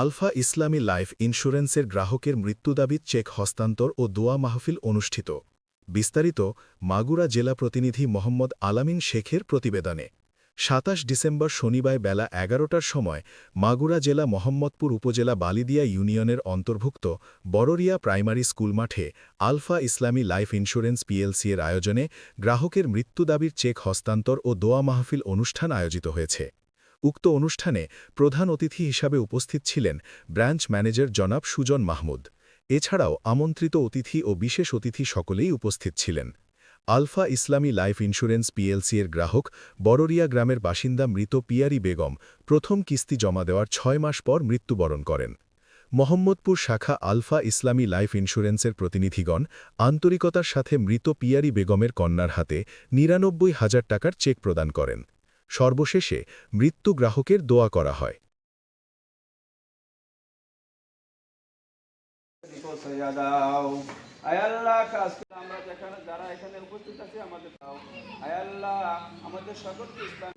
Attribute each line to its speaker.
Speaker 1: Alpha ইসলামী life ইন্স্যুরেন্সের গ্রাহকের মৃত্যুদাবির check হস্তান্তর ও দোয়া মাহফিল অনুষ্ঠিত। বিস্তারিত মাগুরা জেলা প্রতিনিধি মোহাম্মদ আলামিন শেখের প্রতিবেদনে। ২৭ ডিসেম্বর শনিবার বেলা ১১টার সময় মাগুরা জেলা মোহাম্মদপুর উপজেলা বালিদিয়া ইউনিয়নের অন্তর্ভুক্ত বড়রিয়া প্রাইমারি স্কুল মাঠে আলফা ইসলামী লাইফ ইন্স্যুরেন্স পিএলসি এর আয়োজনে গ্রাহকের মৃত্যুদাবির চেক হস্তান্তর ও দোয়া মাহফিল অনুষ্ঠান আয়োজিত হয়েছে। উক্ত অনুষ্ঠানে প্রধান অতিথি হিসাবে উপস্থিত ছিলেন ব্রাঞ্চ ম্যানেজার জনাব সুজন মাহমুদ। এছাড়াও আমন্ত্রিত অতিথি ও বিশেষ অতিথি সকলেই উপস্থিত ছিলেন। আলফা ইসলামী লাইফ ইন্স্যুরেন্স পিএলসি এর গ্রাহক বড়রিয়া গ্রামের বাসিন্দা মৃত পিয়ারি বেগম প্রথম কিস্তি জমা দেওয়ার ৬ মাস পর মৃত্যুবরণ করেন। মোহাম্মদপুর শাখা আলফা ইসলামী লাইফ ইন্স্যুরেন্সের প্রতিনিধিগণ আন্তরিকতার সাথে মৃত পিয়ারি বেগমের কন্যার হাতে ৯৯,০০০ টাকার চেক প্রদান করেন। সর্বশেষে মৃত্যু গ্রাহকের দোয়া করা হয়।
Speaker 2: যারা এখানে উপস্থিত আছে আমাদের দাও, আয় আল্লাহ আমাদের সকলকে ইসলাম